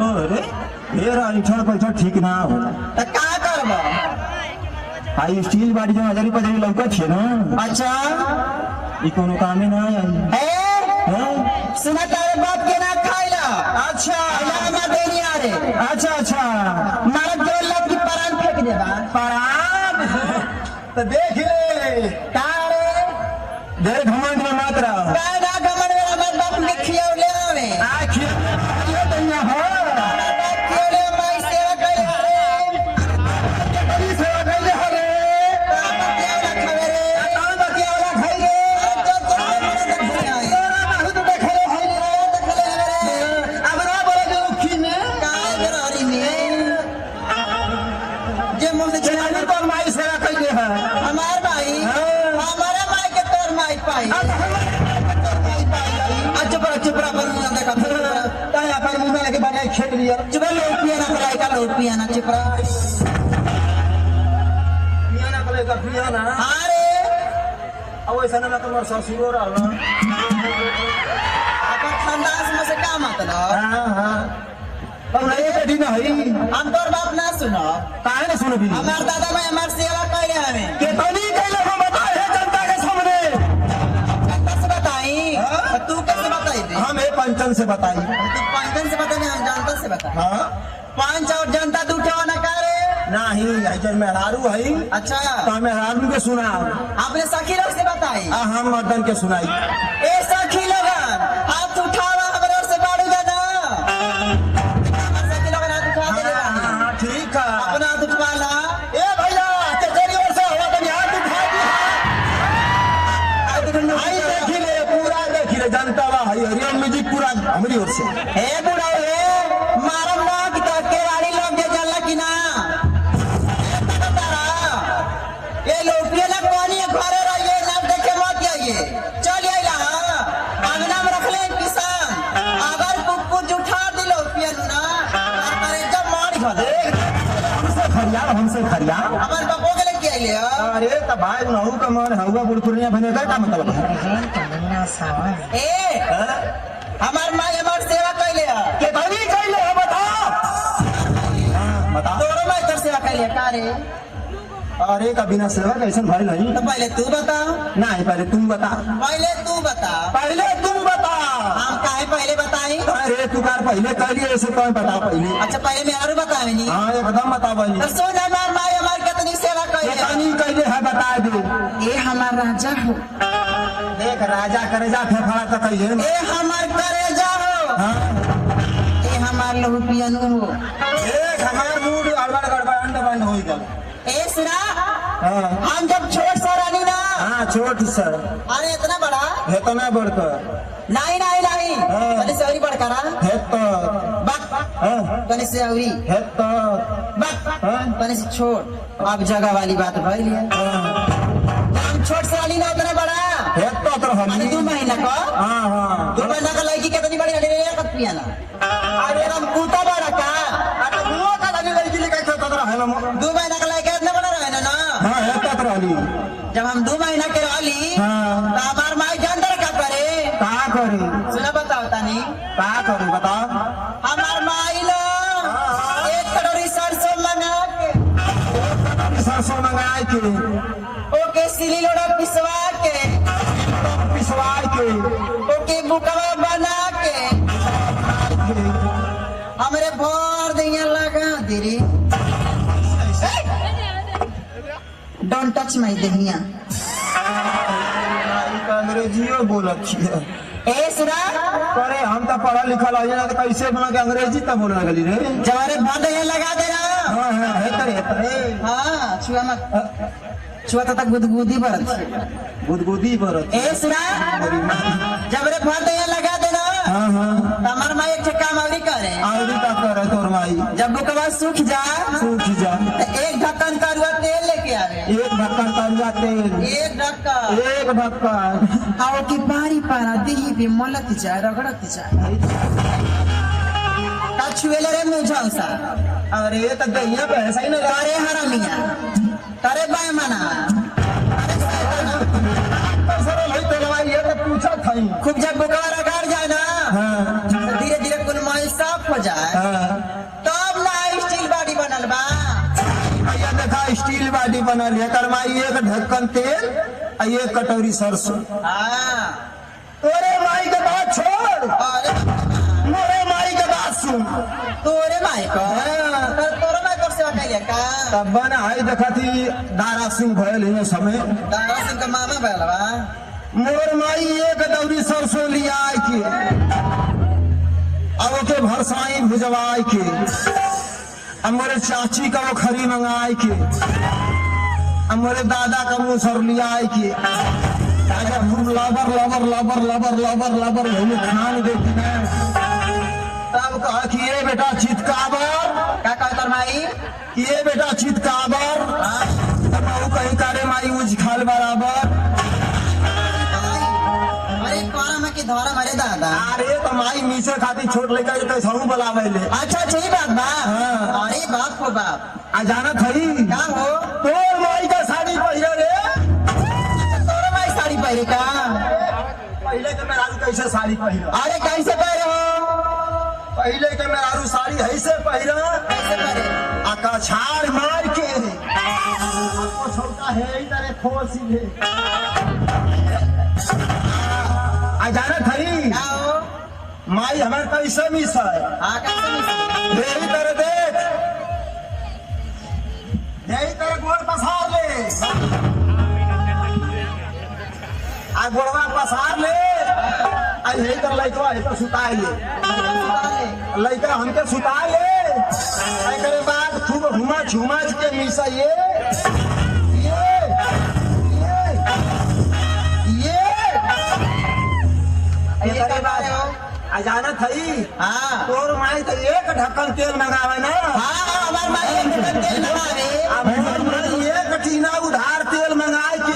अरे फिर ऐठन पैठन ठीक ना होला त का करबो हाई स्टील बाड़ी जो हजारी पजारी लौका छे ना अच्छा ई कोनो कामे ना आई ए सुना तारे बाप के ना खाइला अच्छा ना देनी आ रे अच्छा अच्छा मारा दो लाख की परान फेंक देबा परान तो देख ले का रे देर घमंड में मत रह पैदा गमन में हमर बाप के खियौले आवे आखिर ये दैया हो खियौले माई सेवा कइले रे बड़ी सेवा कइले हो रे बतियावला खावे रे कौन बतियावला खाई रे जो देखले आई बहुत देखले है रे अब ना बोले जो उखी में का गरहरी में जे मुंह से जनानी तो माई सेवा कइले है हमार भाई हमारे माई के तोर माई पाई चुप रहा पर मुंह देखा ताई अपन मुंह में लेके बनाए खेत लिया चुप लो पियाना पलाई का लो पियाना चुप रहा पियाना कले का पियाना अरे अब ऐसा ना तुम्हार ससुरो रहला अपन खानदान में से का मतलब हां हां अब नहीं बेटी ना हई हम तोर बाप ना सुनो काहे ना सुनो भी हमार दादा भाई हमार सेवा कइले हमें के तनी कहले हम बताए है जनता के सामने कैसे बताई तू कैसे बताई दे हम ए पंचन से बताई तू पंचन से बता हम जनता से बता हां पंच और जनता दूठे ना करे नहीं जन मेहरारू हई अच्छा तो मेहरारू के सुना आपने सखी लोग से बताई आ हम मर्दन के सुनाई ए सखी लोगन हाथ उठावा हमरे ओर से बाड़ू जाना सखी लोगन हाथ उठा दे हां ठीक है अपना हाथ उठवाला ए भैया तेरी ओर से हवा बनी हाथ उठा दी आई देखी ले पूरा देखी ले जनता वा हई हरियम म्यूजिक पूरा हमारी ओर से हे बुढ़ा हे मारम ना कि तो केवाड़ी लोग जे जाला कि ना ये लोग के ना पानी घरे रहिए ना देखे मत जाइए चल आइला अंगना में रख ले किसान अगर कुकुर जुठा दिलो पियन ना अरे जब मार खा दे हमसे खरिया हमार बापो के लेके आइले अरे त भाई नहु का मन हवा बुड़कुरिया बने का मतलब है ए हमार माई हमार सेवा कइले के बनी कइले हो बता बता तोरो माई तर सेवा कइले का रे अरे का बिना सेवा कैसन भाई नहीं तो पहले तू बता नहीं पहले तुम बता पहले तू बता पहले तुम बता हम काहे पहले बताई अरे तू कार पहले कर लिए ऐसे कौन बता पहले अच्छा पहले मैं और बतावे नी हाँ एकदम बता बनी तो सुन हमार माई हमार कितनी सेवा कइले कितनी कइले है बता दे ए हमार राजा हो देख राजा करेजा फेफड़ा का कइले ए हमार करेजा हो हां ए हमार लहू पियनु हो एक हमार मूड अलवर गड़बड़ अंड बंद होई गल ए सुना हां हम जब छोट सा रानी ना हां छोट सर अरे इतना बड़ा है तो ना बढ़कर नहीं नहीं नहीं हाँ। कने से औरी बड़ करा है तो बक हां कने से औरी है तो बक हाँ। कने से छोट अब जगह वाली बात भइल है हम छोट सा रानी ना उतना बड़ा है तो अरे हम 2 महीना का हां हां 2 महीना का लड़की कितनी बड़ी हले कत पियाना अरे हम कूता बड़ा का अरे वो का लगी लड़की ले कैसे तो है ना 2 महीना का लड़का इतना बड़ा रहे ना हां है तो रहली जब हम 2 महीना के रहली हाँ। तो हमार माई जानदार का करे का करे सुना बताओ तानी का करे बता हमार माई लो 1 कटोरी सरसों मंगा के सरसों मंगाए के ओके सिली लोड़ा पिसवा के पिसवाए के ओके बुकवा बना के हमरे भोर दिया लगा दिरी डोंट टच माय दहिया अंग्रेजियो बोलत छिए ए सुना करे हम तो पढ़ा लिखल है ना तो कैसे बना के अंग्रेजी तब बोलने लगली रे जवारे भोर दिया लगा देना हां हां है करे हाँ छुआ मत छुआ तक गुदगुदी बरत गुदगुदी बरत ए सुना जबरे भोर दिया लगा देना हां हां हमार माई एक काम आवरी करे आवरी का करे तोर माई जब बुकवा सूख जा सूख जा तो एक ढक्कन करुआ तेल लेके आवे एक ढक्कन तरुआ तेल एक ढक्कन एक ढक्कन आओ की बारी पारा देही भी मलत जा रगड़त जा का छुएले रे मुझौसा अरे तो दहिया पे ऐसा ही ना तारे हरामिया तारे बैमाना सर भाई तो लवाई ये तो पूछा था खूब जब बुकवा रगड़ जाए ना हां धीरे धीरे कुल माई साफ हो जाए हांडी बनल है कर माई एक ढक्कन तेल और एक कटोरी सरसों। हाँ तोरे माई के बात छोड़, अरे मोरे माई के बात सुन। तोरे माई को हाँ। तोरे माई को सेवा कैलिया का तब बना है देखा थी दारा सिंह भयल है समय। दारा सिंह का मामा भैलवा। मोर माई एक दौरी सरसों लिया के अब ओके भरसाई भुजवाई के, अब मोरे चाची का वो खरी मंगाई के, अब मोरे दादा का मुसर लिया के लबर लबर लबर लबर लबर लबर भूमि खान देती है। तब कहा कि ये बेटा चितकाबर का कहतर माई ये बेटा चितकाबर कहीं करे माई उज खाल बराबर। अरे कौन में की धोरा मारे दादा। अरे तो माई नीचे खाती छोट लेकर के कैसा बुलावे ले। अच्छा सही बात बा। हाँ। अरे बाप को बाप आ जाना थई का हो तोर माई का साड़ी पहिरे रे। तोरे माई साड़ी पहरे का पहले के मेहरारू कैसे साड़ी पहिरा, अरे कैसे पहरे हो पहले के मेहरारू साड़ी ऐसे पहिरा कैसे पहरे आका छाड़ मार के आपको छोटा है इधर खो सीधे। आ जाना थई का हो माई हमारे कैसे मिस है। हाँ कैसे मिली? यही तरह देख यही तरह गोड़ पसार ले आ गोड़वा पसार ले आ यही तरह लड़का है तो सुता ले लड़का हमके सुता ले। एकरे बाद खूब हुमच हुमच के मिसा ये एकरे बाद आ जाना थई हाँ तोर माई तो एक ढक्कन तेल मंगावे ना। हाँ हमार माई एक ढक्कन तेल लगावे। अब मोर माई एक टीना उधार तेल मंगाए के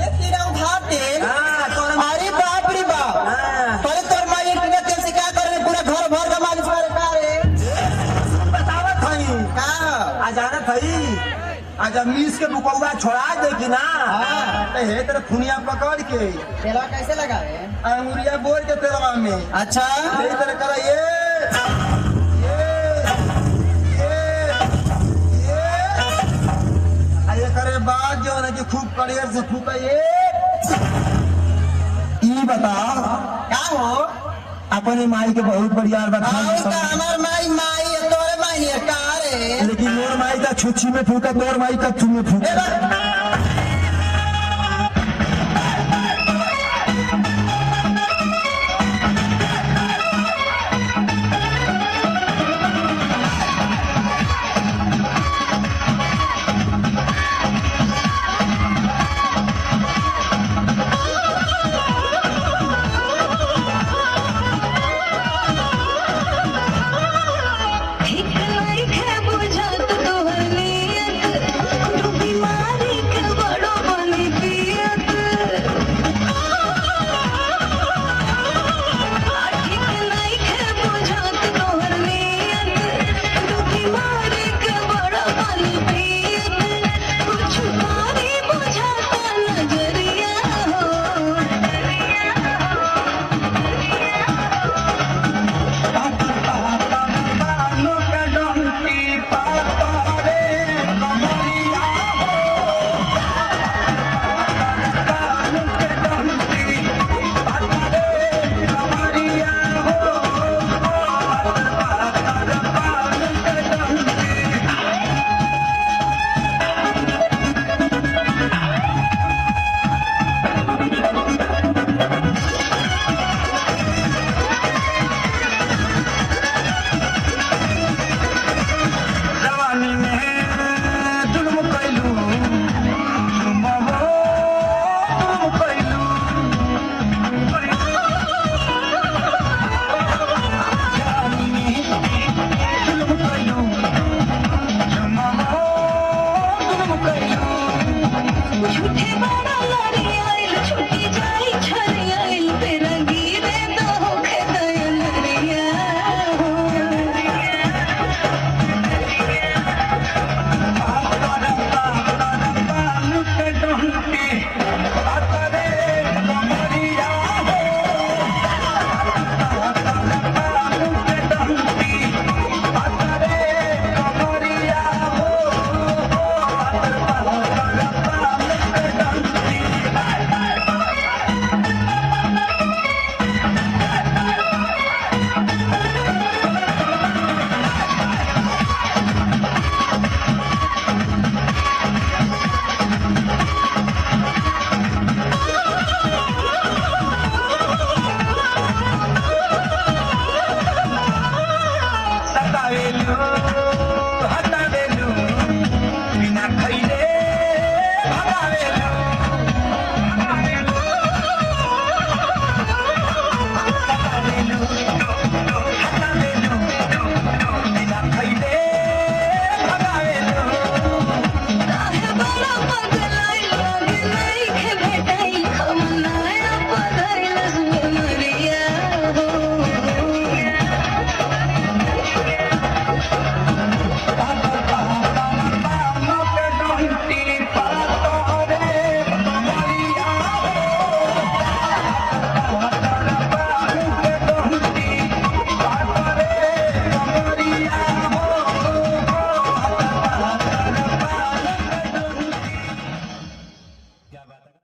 एक टीना उधार तेल। हाँ, तोर माई- अरे बाप रे बाप हाँ, पहले तोर माई एक टीना तेल से क्या करे पूरा घर भर का मालिश करे का रे बतावत हई का आ जाना थई आ जब मीस के बुकौआ छोड़ा दे कि ना हाँ। तो हे तेरे खुनिया पकड़ के तेलवा कैसे लगावे अंगुरिया बोल के तेलवा में अच्छा यही तरह करा ये आ ये करे बाद जो है कि खूब कड़ेर से फूका ये ई बता का हो अपने माई के बहुत बढ़िया और का हमार माई माई है तोरे माई नहीं है का रे लेकिन मोर माई का छुच्छी में फूका तोर माई का थू में फूका।